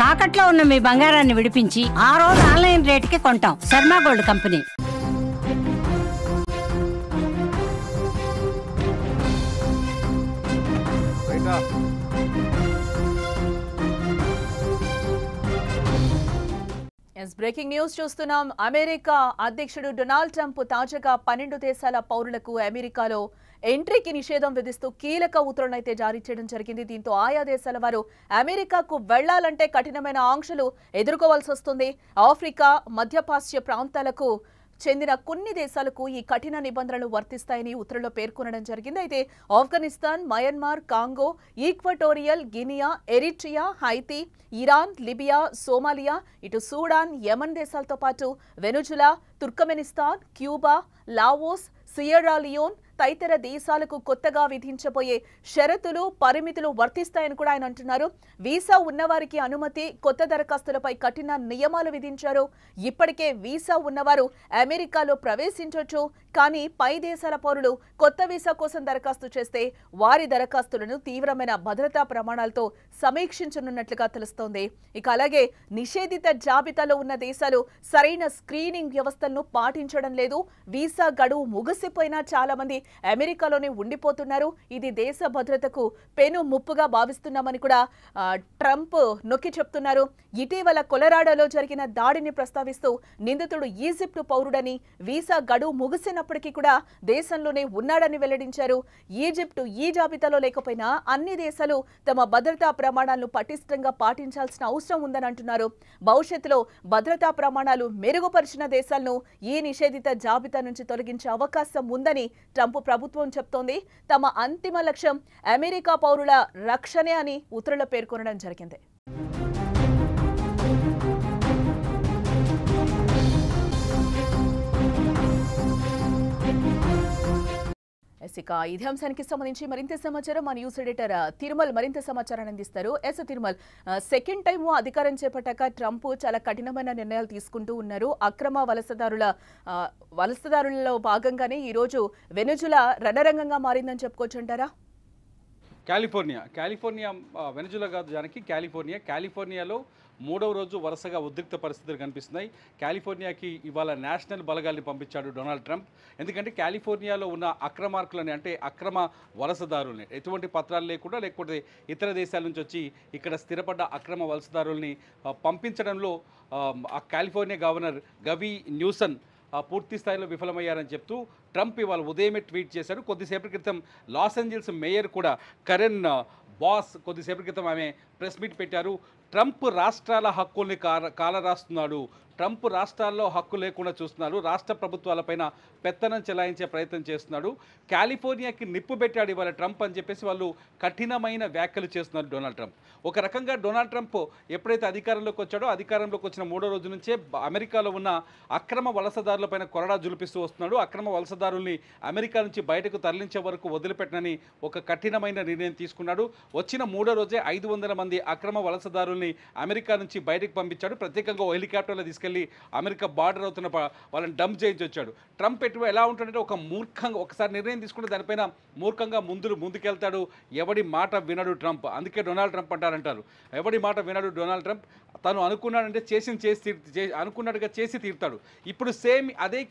తాకట్లో ఉన్న మీ బంగారాన్ని విడిపించి ఆ రోజు ఆన్లైన్ రేటుకి కొంటాం. Sharma gold company. Breaking news చూస్తున్నాం. అమెరికా అధ్యక్షుడు డొనాల్డ్ ట్రంప్ తాజాగా 12 దేశాల పౌరులకు అమెరికాలో ఎంట్రీకి నిషేధం విధిస్తూ కీలక ఉత్తర్వులను అయితే జారీ చేయడం జరిగింది. దీంతో ఆయా దేశాల వారు అమెరికాకు వెళ్లాలంటే కఠినమైన ఆంక్షలు ఎదుర్కోవాల్సి వస్తుంది. ఆఫ్రికా, మధ్యపాశ్య ప్రాంతాలకు చెందిన కొన్ని దేశాలకు ఈ కఠిన నిబంధనలు వర్తిస్తాయని ఉత్తర్వులో పేర్కొనడం జరిగింది. అయితే Afghanistan, Myanmar, Congo, Equatorial Guinea, Eritrea, Haiti, Iran, Libya, Somalia, ఇటు సూడాన్, యెమెన్ దేశాలతో పాటు Venezuela, Turkmenistan, Cuba, Laos, Sierra Leone తదితర దేశాలకు కొత్తగా విధించబోయే షరతులు, పరిమితులు వర్తిస్తాయని కూడా ఆయన అంటున్నారు. వీసా ఉన్నవారికి అనుమతి, కొత్త దరఖాస్తులపై కఠిన నియమాలు విధించారు. ఇప్పటికే వీసా ఉన్నవారు అమెరికాలో ప్రవేశించవచ్చు, కానీ పై దేశాల పౌరులు కొత్త వీసా కోసం దరఖాస్తు చేస్తే వారి దరఖాస్తులను తీవ్రమైన భద్రతా ప్రమాణాలతో సమీక్షించనున్నట్లుగా తెలుస్తోంది. ఇక అలాగే నిషేధిత జాబితాలో ఉన్న దేశాలు సరైన స్క్రీనింగ్ వ్యవస్థలను పాటించడం లేదు. వీసా గడువు ముగిసిపోయినా చాలా మంది అమెరికాలోనే ఉండిపోతున్నారు. ఇది దేశ భద్రతకు పెను ముప్పుగా భావిస్తున్నామని కూడా ట్రంప్ నొక్కి చెప్తున్నారు. ఇటీవల కొలరాడోలో జరిగిన దాడిని ప్రస్తావిస్తూ నిందితుడు ఈజిప్టు పౌరుడని, వీసా గడువు ముగిసినప్పటికీ కూడా దేశంలోనే ఉన్నాడని వెల్లడించారు. ఈజిప్టు ఈ జాబితాలో లేకపోయినా అన్ని దేశాలు తమ భద్రతా ప్రమాణాలను పటిష్టంగా పాటించాల్సిన అవసరం ఉందని అంటున్నారు. భవిష్యత్తులో భద్రతా ప్రమాణాలు మెరుగుపరిచిన దేశాలను ఈ నిషేధిత జాబితా నుంచి తొలగించే అవకాశం ఉందని ట్రంప్ ప్రభుత్వం చెప్తోంది. తమ అంతిమ లక్ష్యం అమెరికా పౌరుల రక్షణే అని ఉత్తర్వులో పేర్కొనడం జరిగింది. ఇక ఇదే అంశానికి సంబంధించి మరింత సమాచారం మా న్యూస్ ఎడిటర్ తిరుమల్ మరింత సమాచారాన్ని అందిస్తారు. తిరుమల్, సెకండ్ టైం అధికారం చేపట్టాక ట్రంప్ చాలా కఠినమైన నిర్ణయాలు తీసుకుంటూ ఉన్నారు. అక్రమ వలసదారులలో భాగంగానే ఈరోజు వెనుజులా రణరంగంగా మారిందని చెప్పుకోవచ్చు అంటారా? కాలిఫోర్నియా వెనుజులా కాదు జానకి, కాలిఫోర్నియాలో మూడవ రోజు వరుసగా ఉద్రిక్త పరిస్థితులు కనిపిస్తున్నాయి. కాలిఫోర్నియాకి ఇవాళ నేషనల్ బలగాల్ని పంపించాడు డొనాల్డ్ ట్రంప్. ఎందుకంటే కాలిఫోర్నియాలో ఉన్న అక్రమార్కులని, అంటే అక్రమ వలసదారుల్ని, ఎటువంటి పత్రాలు లేకుండా లేకపోతే ఇతర దేశాల నుంచి వచ్చి ఇక్కడ స్థిరపడ్డ అక్రమ వలసదారుల్ని పంపించడంలో ఆ కాలిఫోర్నియా గవర్నర్ గవి న్యూసన్ పూర్తి స్థాయిలో విఫలమయ్యారని చెప్తూ ట్రంప్ ఇవాళ ఉదయమే ట్వీట్ చేశారు. కొద్దిసేపటి క్రితం లాస్ ఏంజల్స్ మేయర్ కూడా కరెన్ బాస్ కొద్దిసేపటి క్రితం ఆమె ప్రెస్ మీట్ పెట్టారు. ట్రంప్ రాష్ట్రాల హక్కుల్ని కాలరాస్తున్నాడు, ట్రంప్ రాష్ట్రాల్లో హక్కు లేకుండా చూస్తున్నాడు, రాష్ట్ర ప్రభుత్వాలపైన పెత్తనం చెలాయించే ప్రయత్నం చేస్తున్నాడు, కాలిఫోర్నియాకి నిప్పు పెట్టాడు ఇవాళ ట్రంప్ అని చెప్పేసి వాళ్ళు కఠినమైన వ్యాఖ్యలు చేస్తున్నారు డొనాల్డ్ ట్రంప్. ఒక రకంగా డొనాల్డ్ ట్రంప్ ఎప్పుడైతే అధికారంలోకి వచ్చాడో, అధికారంలోకి వచ్చిన మూడో రోజు నుంచే అమెరికాలో ఉన్న అక్రమ వలసదారులపైన కొరడా జులిపిస్తూ వస్తున్నాడు. అక్రమ వలసదారుల్ని అమెరికా నుంచి బయటకు తరలించే వరకు వదిలిపెట్టనని ఒక కఠినమైన నిర్ణయం తీసుకున్నాడు. వచ్చిన మూడో రోజే 500 మంది అక్రమ వలసదారుల్ని అమెరికా నుంచి బయటకు పంపించాడు. ప్రత్యేకంగా ఓ హెలికాప్టర్లో తీసుకెళ్లి అమెరికా బార్డర్ అవుతున్న వాళ్ళని డంప్ చేయించి వచ్చాడు. ట్రంప్ ఎలా ఉంటాడంటే ఒక మూర్ఖంగా, ఒకసారి నిర్ణయం తీసుకుంటే దానిపైన మూర్ఖంగా ముందుకెళ్తాడు. ఎవడి మాట వినడు ట్రంప్. అందుకే డొనాల్డ్ ట్రంప్ అంటారు, ఎవడి మాట వినడు డొనాల్డ్ ట్రంప్. తను అనుకున్నాడంటే అనుకున్నట్టుగా చేసి తీరుతాడు. ఇప్పుడు సేమ్ అదే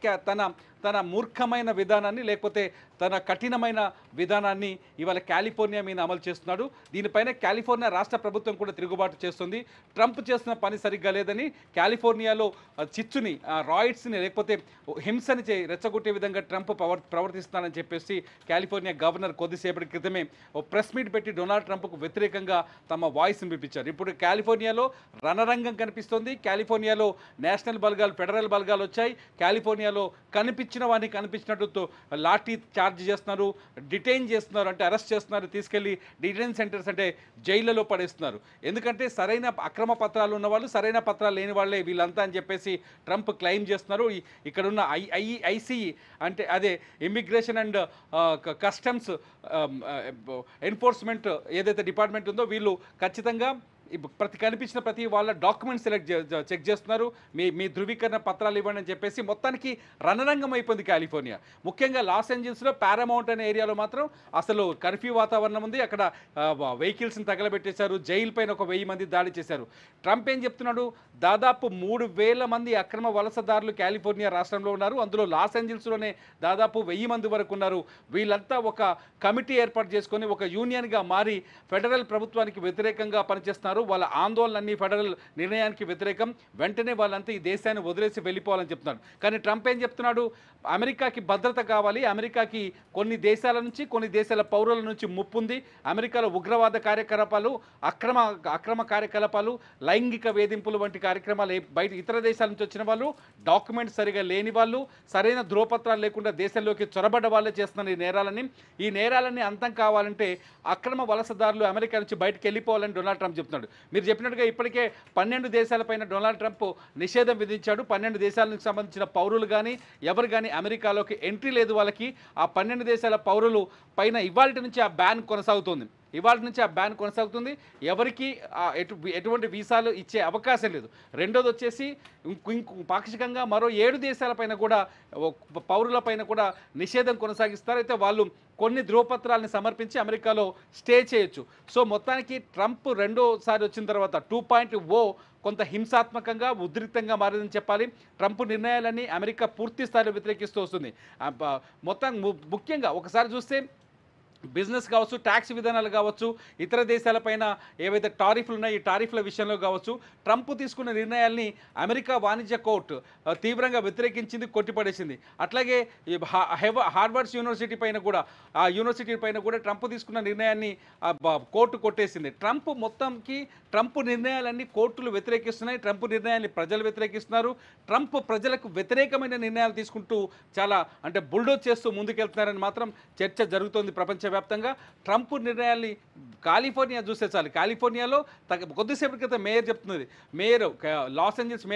తన మూర్ఖమైన విధానాన్ని, లేకపోతే తన కఠినమైన విధానాన్ని ఇవాళ కాలిఫోర్నియా మీద అమలు చేస్తున్నాడు. దీనిపైన కాలిఫోర్నియా రాష్ట్ర ప్రభుత్వం కూడా తిరుగుబాటు చేస్తుంది. ట్రంప్ చేస్తున్న పని సరిగ్గా లేదని, కాలిఫోర్నియాలో చిచ్చుని, రాయిట్స్ని, లేకపోతే హింసని రెచ్చగొట్టే విధంగా ట్రంప్ ప్రవర్తిస్తున్నాడని చెప్పేసి కాలిఫోర్నియా గవర్నర్ కొద్దిసేపటి క్రితమే ఓ ప్రెస్ మీట్ పెట్టి డొనాల్డ్ ట్రంప్కు వ్యతిరేకంగా తమ వాయిస్ని వినిపించారు. ఇప్పుడు కాలిఫోర్నియాలో రణరంగం కనిపిస్తుంది. కాలిఫోర్నియాలో నేషనల్ బలగాలు, ఫెడరల్ బలగాలు వచ్చాయి. కాలిఫోర్నియాలో కనిపించిన వాడిని కనిపించినట్టు లాఠీ చార్జ్ చేస్తున్నారు, డిటైన్ చేస్తున్నారు, అంటే అరెస్ట్ చేస్తున్నారు, తీసుకెళ్లి డిటైన్ సెంటర్స్ అంటే జైళ్లలో పడేస్తున్నారు. ఎందుకంటే సరైన అక్రమ పత్రాలు ఉన్నవాళ్ళు, సరైన పత్రాలు లేని వాళ్ళే వీళ్ళంతా అని చెప్పేసి ట్రంప్ క్లెయిమ్ చేస్తున్నారు. ఇక్కడున్న ఐసీ అంటే అదే ఇమిగ్రేషన్ అండ్ కస్టమ్స్ ఎన్ఫోర్స్మెంట్ ఏదైతే డిపార్ట్మెంట్ ఉందో వీళ్ళు ఖచ్చితంగా కనిపించిన ప్రతి వాళ్ళ డాక్యుమెంట్స్ చెక్ చేస్తున్నారు. మీ ధృవీకరణ పత్రాలు ఇవ్వండి అని చెప్పేసి మొత్తానికి రణరంగం అయిపోయింది కాలిఫోర్నియా. ముఖ్యంగా లాస్ ఏంజల్స్లో పారామౌంట్ అనే ఏరియాలో మాత్రం అసలు కర్ఫ్యూ వాతావరణం ఉంది. అక్కడ వెహికల్స్ని తగలబెట్టేశారు. జైలు పైన ఒక 1000 మంది దాడి చేశారు. ట్రంప్ ఏం చెప్తున్నాడు, దాదాపు 3000 మంది అక్రమ వలసదారులు కాలిఫోర్నియా రాష్ట్రంలో ఉన్నారు. అందులో లాస్ ఏంజల్స్లోనే దాదాపు 1000 మంది వరకు ఉన్నారు. వీళ్ళంతా ఒక కమిటీ ఏర్పాటు చేసుకొని ఒక యూనియన్గా మారి ఫెడరల్ ప్రభుత్వానికి వ్యతిరేకంగా పనిచేస్తున్నారు. వాళ్ళ ఆందోళనన్నీ ఫెడరల్ నిర్ణయానికి వ్యతిరేకం. వెంటనే వాళ్ళంతా ఈ దేశాన్ని వదిలేసి వెళ్ళిపోవాలని చెప్తున్నారు. కానీ ట్రంప్ ఏం చెప్తున్నాడు, అమెరికాకి భద్రత కావాలి, అమెరికాకి కొన్ని దేశాల నుంచి కొన్ని దేశాల పౌరుల నుంచి ముప్పు ఉంది, అమెరికాలో ఉగ్రవాద కార్యకలాపాలు, అక్రమ కార్యకలాపాలు, లైంగిక వేధింపులు వంటి కార్యక్రమాలు బయట ఇతర దేశాల నుంచి వచ్చిన వాళ్ళు, డాక్యుమెంట్స్ సరిగా లేని వాళ్ళు, సరైన ధ్రువపత్రాలు లేకుండా దేశంలోకి చొరబడ్డ వాళ్ళే చేస్తున్నారు ఈ నేరాలన్నీ అంతం కావాలంటే అక్రమ వలసదారులు అమెరికా నుంచి బయటకు వెళ్ళిపోవాలని డొనాల్డ్ ట్రంప్ చెప్తున్నాడు. మీరు చెప్పినట్టుగా ఇప్పటికే 12 దేశాలపైన డొనాల్డ్ ట్రంప్ నిషేధం విధించాడు. 12 దేశాలకు సంబంధించిన పౌరులు కానీ ఎవరు కానీ అమెరికాలోకి ఎంట్రీ లేదు వాళ్ళకి. ఆ 12 దేశాల పౌరులు పైన ఇవాళ నుంచి ఆ బ్యాన్ కొనసాగుతుంది. ఎవరికి ఎటువంటి వీసాలు ఇచ్చే అవకాశం లేదు. రెండోది వచ్చేసి పాక్షికంగా మరో 7 దేశాలపైన కూడా పౌరులపైన కూడా నిషేధం కొనసాగిస్తారు. అయితే వాళ్ళు కొన్ని ధ్రువపత్రాలను సమర్పించి అమెరికాలో స్టే చేయొచ్చు. సో మొత్తానికి ట్రంప్ రెండోసారి వచ్చిన తర్వాత 2.0 కొంత హింసాత్మకంగా ఉద్రిక్తంగా మారిందని చెప్పాలి. ట్రంప్ నిర్ణయాలన్నీ అమెరికా పూర్తి స్థాయిలో వ్యతిరేకిస్తూ వస్తుంది. ముఖ్యంగా ఒకసారి చూస్తే బిజినెస్ కావచ్చు, ట్యాక్స్ విధానాలు కావచ్చు, ఇతర దేశాలపైన ఏవైతే టారిఫ్లు ఉన్నాయో ఈ టారిఫ్ల విషయంలో కావచ్చు ట్రంప్ తీసుకున్న నిర్ణయాల్ని అమెరికా వాణిజ్య కోర్టు తీవ్రంగా వ్యతిరేకించింది, కొట్టిపడేసింది. అట్లాగే హార్వర్డ్ యూనివర్సిటీ పైన కూడా ట్రంప్ తీసుకున్న నిర్ణయాన్ని కోర్టు కొట్టేసింది. ట్రంప్ నిర్ణయాలన్నీ కోర్టులు వ్యతిరేకిస్తున్నాయి. ట్రంప్ నిర్ణయాన్ని ప్రజలు వ్యతిరేకిస్తున్నారు. ట్రంప్ ప్రజలకు వ్యతిరేకమైన నిర్ణయాలు తీసుకుంటూ చాలా అంటే బుల్డోజ్ చేస్తూ ముందుకెళ్తున్నారని మాత్రం చర్చ జరుగుతోంది ప్రపంచవ్యాప్తంగా. ట్రంప్ నిర్ణయాల్ని కాలిఫోర్నియా చూస్తే చాలు. కాలిఫోర్నియాలో కొద్దిసేపటి క్రితం లాస్ ఏంజల్స్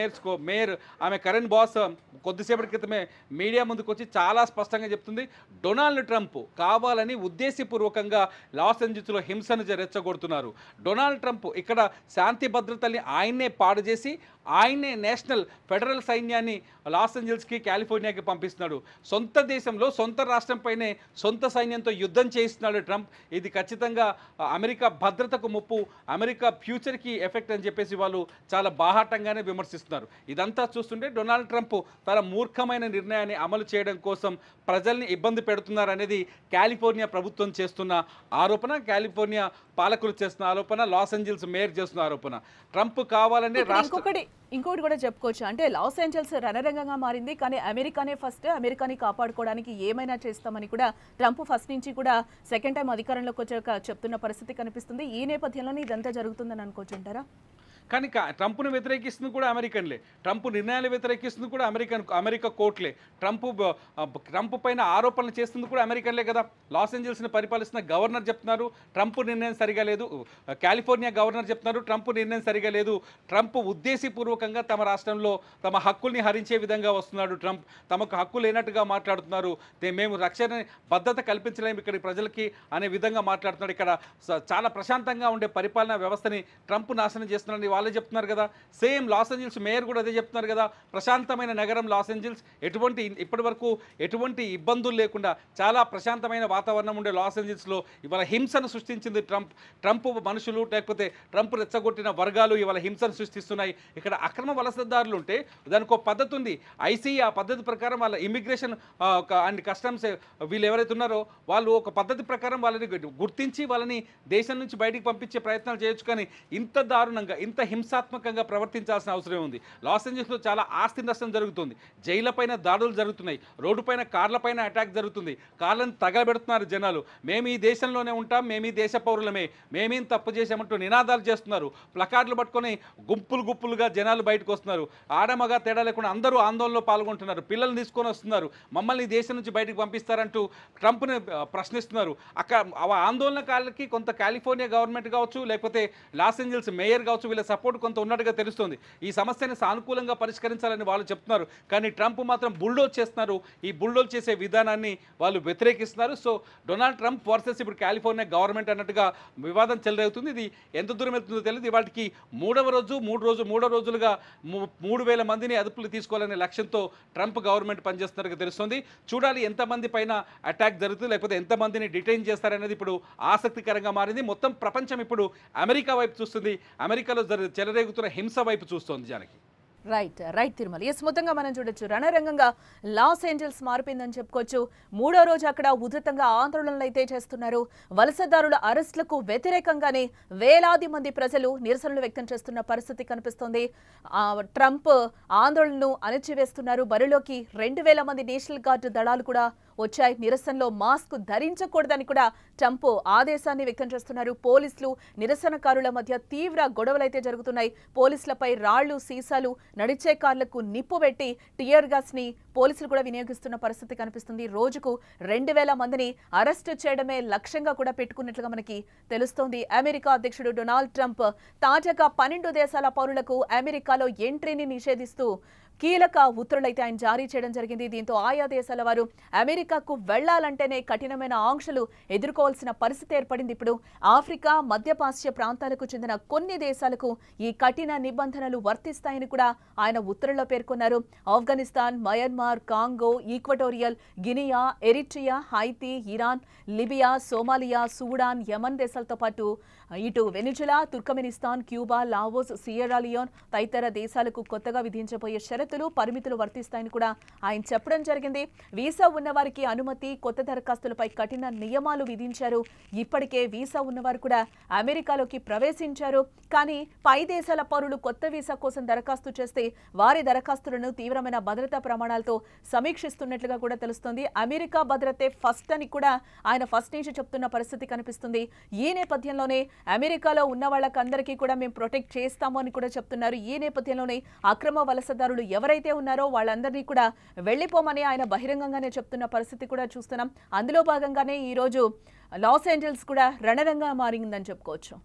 మేయర్ ఆమె కరెన్ బాస్ కొద్దిసేపటి క్రితమే మీడియా ముందుకు వచ్చి చాలా స్పష్టంగా చెప్తుంది, డొనాల్డ్ ట్రంప్ కావాలని ఉద్దేశపూర్వకంగా లాస్ ఏంజల్స్లో హింసను రెచ్చగొడుతున్నారు. డొనాల్డ్ ట్రంప్ ఇక్కడ శాంతి భద్రతల్ని ఆయన్నే పాడు చేసి ఆయన్నే నేషనల్ ఫెడరల్ సైన్యాన్ని లాస్ ఏంజల్స్కి కాలిఫోర్నియాకి పంపిస్తున్నాడు. సొంత దేశంలో సొంత రాష్ట్రంపైనే సొంత సైన్యంతో యుద్ధం చేయిస్తున్నాడు ట్రంప్. ఇది ఖచ్చితంగా అమెరికా భద్రతకు ముప్పు, అమెరికా ఫ్యూచర్కి ఎఫెక్ట్ అని చెప్పేసి వాళ్ళు చాలా బాహాటంగానే విమర్శిస్తున్నారు. ఇదంతా చూస్తుంటే డొనాల్డ్ ట్రంప్ తన మూర్ఖమైన నిర్ణయాన్ని అమలు చేయడం కోసం ప్రజల్ని ఇబ్బంది పెడుతున్నారనేది కాలిఫోర్నియా ప్రభుత్వం చేస్తున్న ఆరోపణ, కాలిఫోర్నియా పాలకులు చేస్తున్న ఆరోపణ, లాస్ ఏంజల్స్ మేయర్ చేస్తున్న ఆరోపణ. ట్రంప్ కావాలనే ఇంకోటి కూడా చెప్పుకోవచ్చు, అంటే లాస్ ఏంజల్స్ రణరంగంగా మారింది, కానీ అమెరికానే ఫస్ట్, అమెరికాని కాపాడుకోవడానికి ఏమైనా చేస్తామని కూడా ట్రంప్ ఫస్ట్ నుంచి కూడా సెకండ్ టైం అధికారంలోకి వచ్చాక చెప్తున్న పరిస్థితి కనిపిస్తుంది. ఈ నేపథ్యంలోనే ఇదంతా జరుగుతుందని అనుకోవచ్చుంటారా? కానీ ట్రంప్ను వ్యతిరేకిస్తుంది కూడా అమెరికన్లే, ట్రంప్ నిర్ణయాలు వ్యతిరేకిస్తుంది కూడా అమెరికా కోర్టులే, ట్రంప్ పైన ఆరోపణలు చేస్తుంది కూడా అమెరికన్లే కదా. లాస్ ఏంజల్స్ని పరిపాలిస్తున్న గవర్నర్ చెప్తున్నారు ట్రంప్ నిర్ణయం సరిగా లేదు, కాలిఫోర్నియా గవర్నర్ చెప్తున్నారు ట్రంప్ నిర్ణయం సరిగా లేదు, ట్రంప్ ఉద్దేశపూర్వకంగా తమ రాష్ట్రంలో తమ హక్కుల్ని హరించే విధంగా వస్తున్నాడు, ట్రంప్ తమకు హక్కు లేనట్టుగా మాట్లాడుతున్నారు, మేము రక్షణ భద్రత కల్పించలేము ఇక్కడి ప్రజలకి అనే విధంగా మాట్లాడుతున్నాడు. ఇక్కడ చాలా ప్రశాంతంగా ఉండే పరిపాలనా వ్యవస్థని ట్రంప్ నాశనం చేస్తున్నాడని వాళ్ళే చెప్తున్నారు కదా. సేమ్ లాస్ ఏంజల్స్ మేయర్ కూడా అదే చెప్తున్నారు కదా. ప్రశాంతమైన నగరం లాస్ ఏంజల్స్, ఇప్పటి వరకు ఎటువంటి ఇబ్బందులు లేకుండా చాలా ప్రశాంతమైన వాతావరణం ఉండే లాస్ ఏంజల్స్లో ఇవాళ హింసను సృష్టించింది ట్రంప్ మనుషులు, లేకపోతే ట్రంప్ రెచ్చగొట్టిన వర్గాలు ఇవాళ హింసను సృష్టిస్తున్నాయి. ఇక్కడ అక్రమ వలసదారులు ఉంటే దానికి ఒక పద్ధతి ఉంది. ఆ పద్ధతి ప్రకారం వాళ్ళ ఇమిగ్రేషన్ అండ్ కస్టమ్స్ వీళ్ళు ఎవరైతే ఉన్నారో వాళ్ళు ఒక పద్ధతి ప్రకారం వాళ్ళని గుర్తించి వాళ్ళని దేశం నుంచి బయటికి పంపించే ప్రయత్నాలు చేయొచ్చు. కానీ ఇంత దారుణంగా ఇంత హింసాత్మకంగా ప్రవర్తించాల్సిన అవసరం ఉంది. లాస్ ఏంజల్స్లో చాలా ఆస్తి నష్టం జరుగుతుంది, జైళ్లపైన దాడులు జరుగుతున్నాయి, రోడ్డుపైన కార్లపైన అటాక్ జరుగుతుంది, కార్లను తగలబెడుతున్నారు జనాలు. మేము ఈ దేశంలోనే ఉంటాం, మేము ఈ దేశ పౌరులమే, మేమేం తప్పు చేశామంటూ నినాదాలు చేస్తున్నారు. ప్లకార్డులు పట్టుకొని గుంపులుగా జనాలు బయటకు వస్తున్నారు. ఆడమగా తేడా లేకుండా అందరూ ఆందోళనలో పాల్గొంటున్నారు. పిల్లల్ని తీసుకొని వస్తున్నారు, మమ్మల్ని ఈ దేశం నుంచి బయటకు పంపిస్తారంటూ ట్రంప్ని ప్రశ్నిస్తున్నారు. అక్కడ ఆందోళనకారులకి కొంత కాలిఫోర్నియా గవర్నమెంట్ కావచ్చు, లేకపోతే లాస్ ఏంజల్స్ మేయర్ కావచ్చు, వీళ్ళ సపోర్ట్ కొంత ఉన్నట్టుగా తెలుస్తుంది. ఈ సమస్యని సానుకూలంగా పరిష్కరించాలని వాళ్ళు చెప్తున్నారు. కానీ ట్రంప్ మాత్రం బుల్డోజ్ చేస్తున్నారు. ఈ బుల్డోజ్ చేసే విధానాన్ని వాళ్ళు వ్యతిరేకిస్తున్నారు. సో డొనాల్డ్ ట్రంప్ వర్సెస్ ఇప్పుడు కాలిఫోర్నియా గవర్నమెంట్ అన్నట్టుగా వివాదం చెలరేగుతుంది. ఇది ఎంత దూరం వెళ్తుందో తెలియదు. ఇవాటికి మూడో రోజులుగా 3,000 మందిని అదుపులు తీసుకోవాలనే లక్ష్యంతో ట్రంప్ గవర్నమెంట్ పనిచేస్తున్నట్టుగా తెలుస్తుంది. చూడాలి ఎంతమంది పైన అటాక్ జరుగుతుంది, లేకపోతే ఎంతమందిని డిటైన్ చేస్తారనేది ఇప్పుడు ఆసక్తికరంగా మారింది. మొత్తం ప్రపంచం ఇప్పుడు అమెరికా వైపు చూస్తుంది. అమెరికాలో చెలరేగుతున్న హింస వైపు చూస్తోంది జానకి. రైట్ తిరుమల. మొత్తంగా మనం చూడొచ్చు రణరంగంగా లాస్ ఏంజల్స్ మారిపోయిందని చెప్పుకోవచ్చు. మూడో రోజు అక్కడ ఉధృతంగా ఆందోళనలు అయితే చేస్తున్నారు. వలసదారుల అరెస్టులకు వ్యతిరేకంగానే వేలాది మంది ప్రజలు నిరసనలు వ్యక్తం చేస్తున్న పరిస్థితి కనిపిస్తోంది. ట్రంప్ ఆందోళనను అణచివేస్తున్నారు. బరిలోకి 2,000 మంది నేషనల్ గార్డు దళాలు కూడా వచ్చాయి. నిరసనలో మాస్క్ ధరించకూడదని కూడా ట్రంప్ ఆదేశాన్ని వ్యక్తం చేస్తున్నారు. పోలీసులు నిరసనకారుల మధ్య తీవ్ర గొడవలైతే జరుగుతున్నాయి. పోలీసులపై రాళ్లు, సీసాలు, నడిచే కార్లకు నిప్పు పెట్టి టియర్ గ్యాస్ ని పోలీసులు కూడా వినియోగిస్తున్న పరిస్థితి కనిపిస్తుంది. రోజుకు 2,000 మందిని అరెస్టు చేయడమే లక్ష్యంగా కూడా పెట్టుకున్నట్లుగా మనకి తెలుస్తోంది. అమెరికా అధ్యక్షుడు డొనాల్డ్ ట్రంప్ తాజాగా 12 దేశాల పౌరులకు అమెరికాలో ఎంట్రీని నిషేధిస్తూ కీలక ఉత్తర్వులైతే ఆయన జారీ చేయడం జరిగింది. దీంతో ఆయా దేశాల వారు అమెరికాకు వెళ్లాలంటేనే కఠినమైన ఆంక్షలు ఎదుర్కోవాల్సిన పరిస్థితి ఏర్పడింది. ఇప్పుడు ఆఫ్రికా, మధ్యపాశ్య ప్రాంతాలకు చెందిన కొన్ని దేశాలకు ఈ కఠిన నిబంధనలు వర్తిస్తాయని కూడా ఆయన ఉత్తర్వుల్లో పేర్కొన్నారు. Afghanistan, Myanmar, Congo, Equatorial Guinea, Eritrea, Haiti, Iran, Libya, Somalia, Sudan, Yemen దేశాలతో పాటు ఇటు Venezuela, Turkmenistan, Cuba, Laos, Sierra Leone తదితర దేశాలకు కొత్తగా విధించబోయే షరతులు, పరిమితులు వర్తిస్తాయని కూడా ఆయన చెప్పడం జరిగింది. వీసా ఉన్నవారికి అనుమతి, కొత్త దరఖాస్తులపై కఠిన నియమాలు విధించారు. ఇప్పటికే వీసా ఉన్నవారు కూడా అమెరికాలోకి ప్రవేశించారు. కానీ పై దేశాల పౌరులు కొత్త వీసా కోసం దరఖాస్తు చేస్తే వారి దరఖాస్తులను తీవ్రమైన భద్రతా ప్రమాణాలతో సమీక్షిస్తున్నట్లుగా కూడా తెలుస్తోంది. అమెరికా భద్రతే ఫస్ట్ అని కూడా ఆయన ఫస్ట్ నుంచి చెప్తున్న పరిస్థితి కనిపిస్తుంది. ఈ నేపథ్యంలోనే అమెరికాలో ఉన్న వాళ్ళకందరికీ కూడా మేము ప్రొటెక్ట్ చేస్తాము అని కూడా చెప్తున్నారు. ఈ నేపథ్యంలోనే అక్రమ వలసదారులు ఎవరైతే ఉన్నారో వాళ్ళందరినీ కూడా వెళ్లిపోమని ఆయన బహిరంగంగానే చెప్తున్న పరిస్థితి కూడా చూస్తున్నాం. అందులో భాగంగానే ఈ రోజు లాస్ ఏంజల్స్ కూడా రణరంగా మారిందని చెప్పుకోవచ్చు.